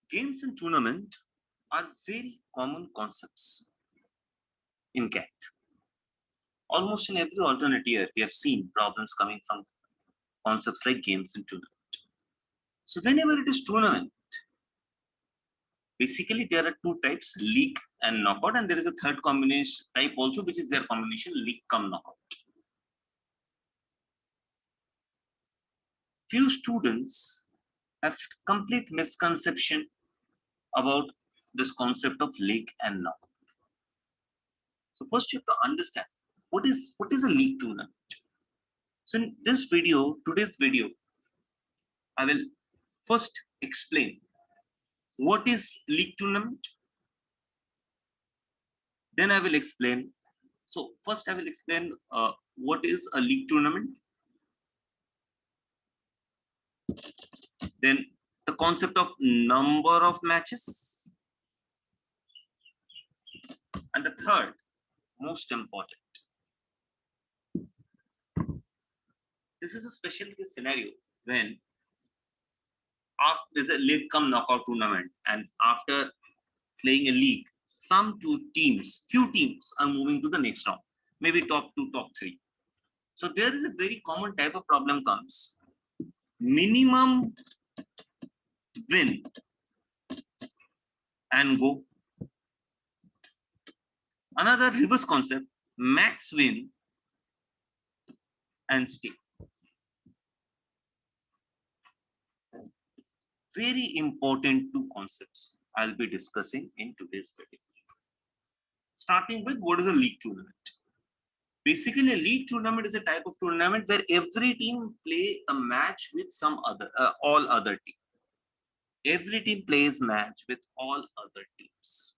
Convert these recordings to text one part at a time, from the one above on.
Games and tournament are very common concepts in CAT. Almost in every alternate year, we have seen problems coming from concepts like games and tournament. So whenever it is tournament, basically there are two types, league and knockout, and there is a third combination type also, which is their combination, league cum knockout. Few students have complete misconception about this concept of league and knockout. So first you have to understand what is a league tournament. So in this video, today's video, I will first explain what is league tournament. Then I will explain. So first I will explain what is a league tournament. Then the concept of number of matches. And the third, most important, this is a special case scenario when after there's a league cum knockout tournament, and after playing a league, some few teams are moving to the next round, maybe top 2, top 3. So there is a very common type of problem comes, minimum win and go. Another reverse concept, max win and stay. Very important two concepts I'll be discussing in today's video. Starting with what is a league tournament. Basically, a league tournament is a type of tournament where every team play a match with some other, all other team. Every team plays match with all other teams.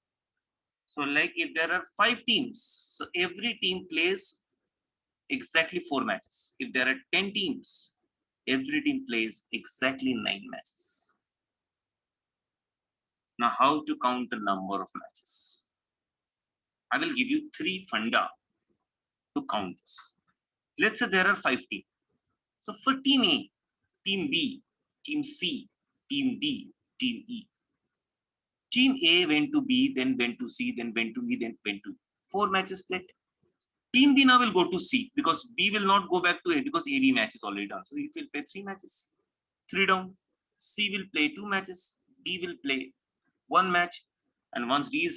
So like if there are 5 teams, so every team plays exactly 4 matches. If there are 10 teams, every team plays exactly 9 matches. Now, how to count the number of matches? I will give you 3 funda to count this. Let's say there are 5 teams. So for team A, team B, team C, team D, team E. Team A went to B, then went to C, then went to E, then went to E. 4 matches played. Team B now will go to C because B will not go back to A because AB match is already done. So it will play 3 matches. 3 down. C will play 2 matches. D will play 1 match. And once D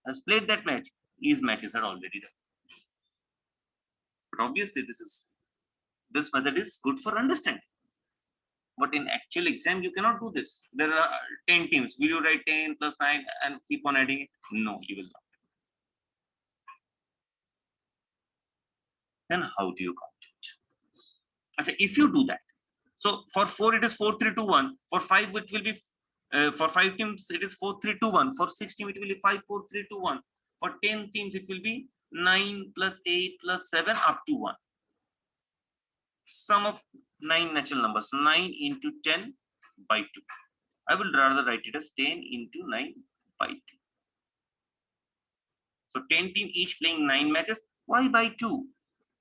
has played that match, E's matches are already done. But obviously, this method is good for understanding. But in actual exam, you cannot do this. There are 10 teams. Will you write 10 plus 9 and keep on adding it? No, you will not. Then how do you count it? Achha, if you do that, so for 4 it is 4, 3, 2, 1. For 5 it will be for 5 teams it is 4, 3, 2, 1. For 6 teams it will be 5, 4, 3, 2, 1. For 10 teams it will be 9 plus 8 plus 7 up to 1. Sum of 9 natural numbers, 9 into 10 by 2. I will rather write it as 10 into 9 by 2. So 10 teams each playing 9 matches. Why by 2?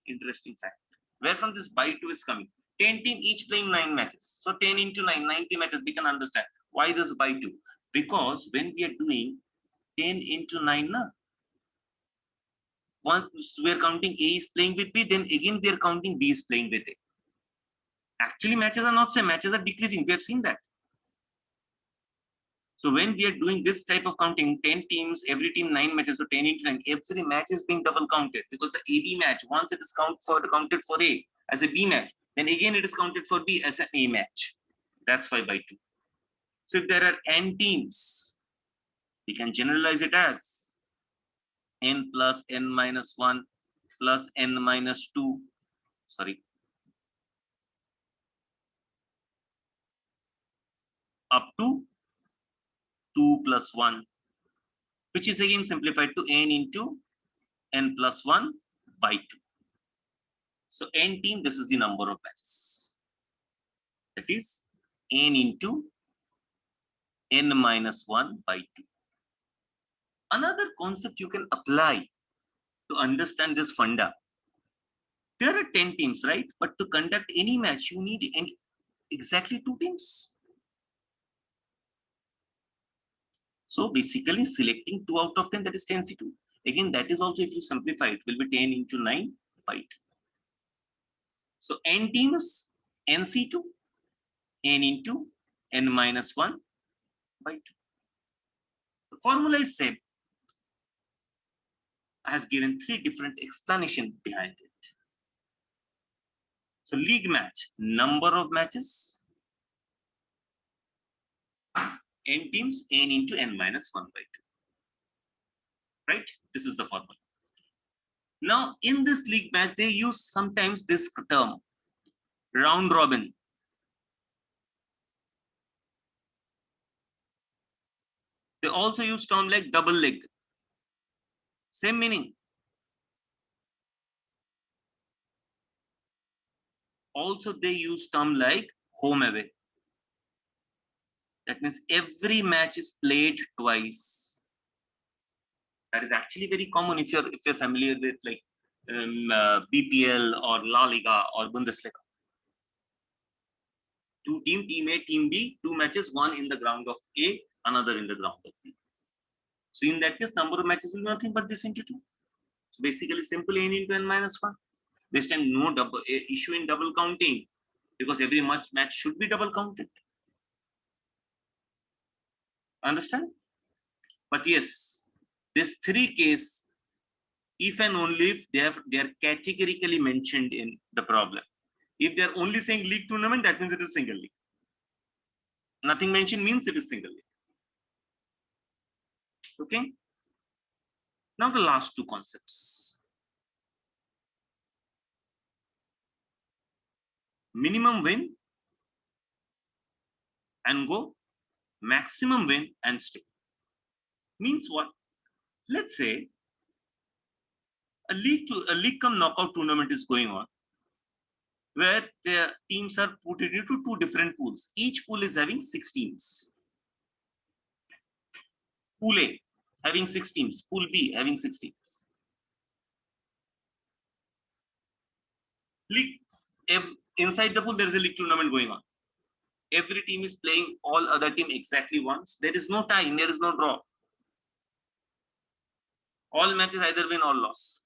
Interesting fact. Where from this by 2 is coming? 10 teams each playing 9 matches. So 10 into 9, 90 matches. We can understand why this by 2. Because when we are doing 10 into 9, once we are counting A is playing with B, then again we are counting B is playing with A. Actually, matches are not same. Matches are decreasing. We have seen that. So when we are doing this type of counting, 10 teams, every team 9 matches, so 10 into 9, every match is being double counted because the AB match, once it is counted for A as a B match, then again it is counted for B as an A match. That's why by 2. So if there are n teams, we can generalize it as n plus n minus 1 plus n minus 2, up to 2 plus 1, which is again simplified to n into n plus 1 by 2. So n team, this is the number of matches. That is n into n minus 1 by 2. Another concept you can apply to understand this funda. There are 10 teams, right? But to conduct any match, you need exactly 2 teams. So basically selecting 2 out of 10, that is 10C2. Again, that is also, if you simplify it, will be 10 into 9 by 2. So n teams, NC2, n into n minus 1 by 2. The formula is same. I have given 3 different explanations behind it. So league match, number of matches, n teams, n into n minus 1 by 2. Right? This is the formula. Now, in this league match, they use sometimes this term, round robin. They also use term like double leg. Same meaning. Also, they use term like home away. That means every match is played twice. That is actually very common if you're familiar with like BPL or La Liga or Bundesliga. Two team A, team B, 2 matches, one in the ground of A, another in the ground of B. So in that case, number of matches will be nothing but this into 2. So basically, simple n into n minus 1. This time, no double issue in double counting because every match should be double counted. Understand? But yes, this 3 case, if and only if they are categorically mentioned in the problem. If they are only saying league tournament, that means it is single league. Nothing mentioned means it is single league. Okay. Now the last 2 concepts. Minimum win and go, maximum win and stay. Means what? Let's say a league cum knockout tournament is going on, where the teams are put into 2 different pools. Each pool is having 6 teams. Pool A having 6 teams, Pool B having 6 teams. League, inside the pool, there is a league tournament going on. Every team is playing all other team exactly once. There is no tie, there is no draw. All matches either win or loss.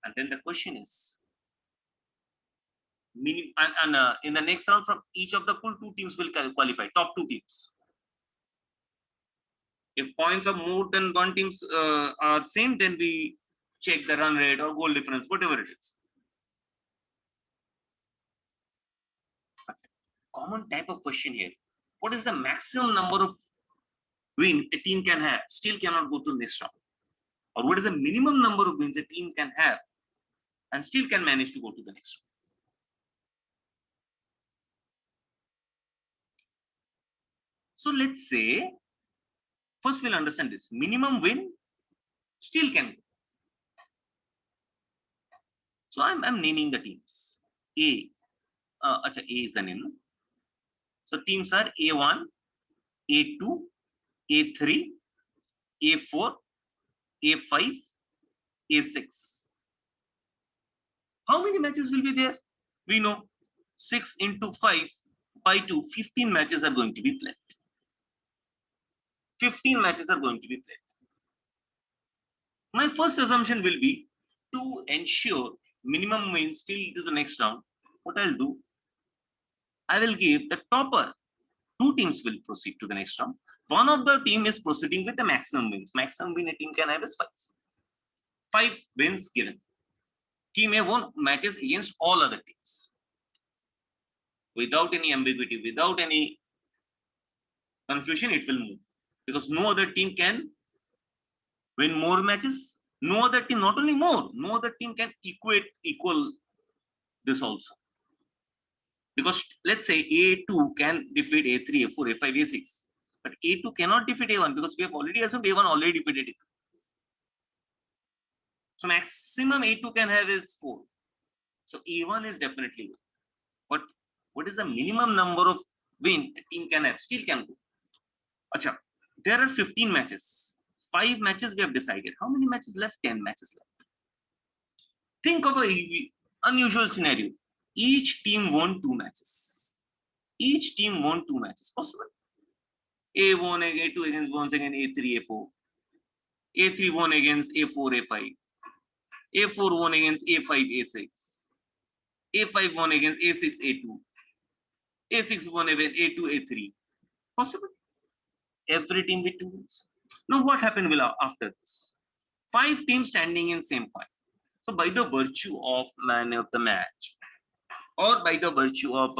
And then the question is, in the next round, from each of the pool, 2 teams will qualify, top 2 teams. If points of more than 1 teams are same, then we check the run rate or goal difference, whatever it is. Common type of question here. What is the maximum number of win a team can have, still cannot go to the next round? Or what is the minimum number of wins a team can have and still can manage to go to the next round? So let's say, first we'll understand this. Minimum win still can go. So I'm naming the teams. A. A is the name. So teams are A1, A2, A3, A4, A5, A6. How many matches will be there? We know 6 into 5 by 2, 15 matches are going to be played. 15 matches are going to be played. My first assumption will be to ensure minimum wins till to the next round. What I'll do, I will give the topper. 2 teams will proceed to the next round. One of the team is proceeding with the maximum wins. Maximum win a team can have is 5. 5 wins given. Team A won matches against all other teams. Without any ambiguity, without any confusion, it will move. Because no other team can win more matches. No other team, not only more, no other team can equal this also. Because let's say A2 can defeat A3, A4, A5, A6. But A2 cannot defeat A1 because we have already assumed A1 already defeated it. So maximum A2 can have is 4. So A1 is definitely 1. But what is the minimum number of win a team can have? Still can go. Achha, there are 15 matches. 5 matches we have decided. How many matches left? 10 matches left. Think of an unusual scenario. Each team won 2 matches. Each team won 2 matches. Possible? A won, A2 against once again A3, A4. A3 won against A4, A5. A4 won against A5, A6. A5 won against A6, A2. A6 won against A2, A3. Possible? Every team with 2 wins. Now what happened will after this? 5 teams standing in same point. So by the virtue of man of the match, or by the virtue of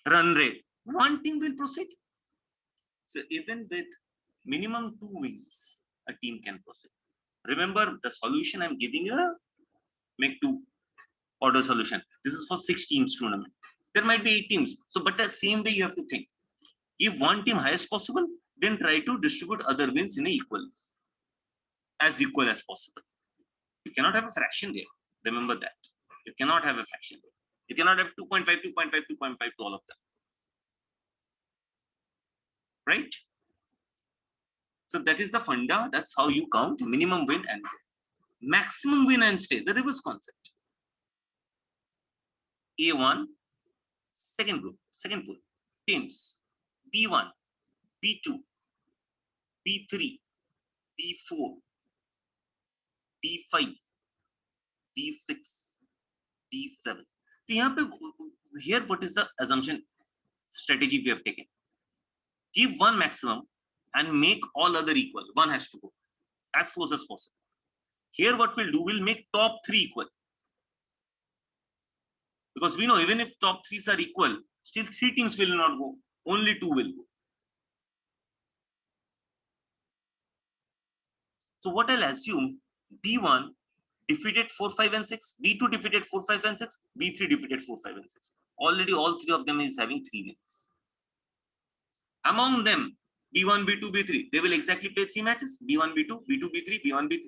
run rate, one team will proceed. So even with minimum 2 wins, a team can proceed. Remember the solution I'm giving you, make 2 order solution. This is for 6 teams tournament. There might be 8 teams. So, but the same way you have to think. If one team highest possible, then try to distribute other wins in as equal as possible. You cannot have a fraction there. Remember that. You cannot have a fraction there. You cannot have 2.5, 2.5, 2.5 to all of them. Right? So that is the funda. That's how you count minimum win and maximum win and stay. The reverse concept. A1, second group, second pool, teams. B1, B2, B3, B4, B5, B6, B7. Here, what is the assumption strategy we have taken? Give one maximum and make all other equal. One has to go as close as possible. Here, what we'll do, we'll make top 3 equal. Because we know even if top 3s are equal, still 3 teams will not go. Only 2 will go. So what I'll assume, B1 defeated 4, 5, and 6. B2 defeated 4, 5, and 6. B3 defeated 4, 5, and 6. Already all 3 of them is having 3 wins. Among them, B1, B2, B3, they will exactly play 3 matches. B1, B2, B2, B3, B1, B3.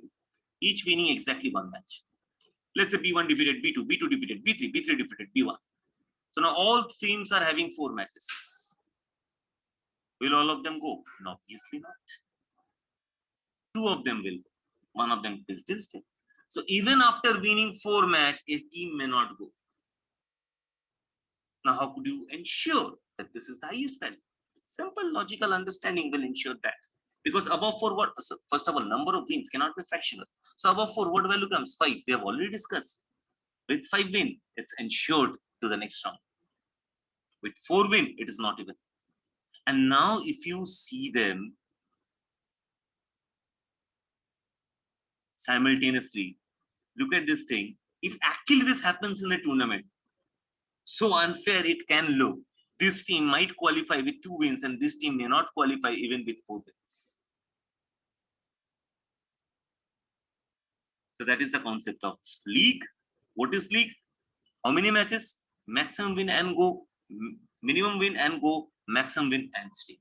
Each winning exactly 1 match. Let's say B1 defeated B2, B2 defeated B3, B3 defeated B1. So now all teams are having 4 matches. Will all of them go? No, obviously not. 2 of them will go. 1 of them will still stay. So even after winning 4 matches, a team may not go. Now, how could you ensure that this is the highest value? Simple logical understanding will ensure that. Because above 4, what? First of all, number of wins cannot be fractional. So above 4, what value comes? 5. We have already discussed. With 5 win, it's ensured to the next round. With 4 win, it is not even. And now if you see them simultaneously, look at this thing. If actually this happens in the tournament, so unfair it can look. This team might qualify with 2 wins and this team may not qualify even with 4 wins. So that is the concept of league. What is league? How many matches? Maximum win and go, minimum win and go, maximum win and stay.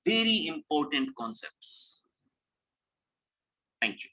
Very important concepts. Thank you.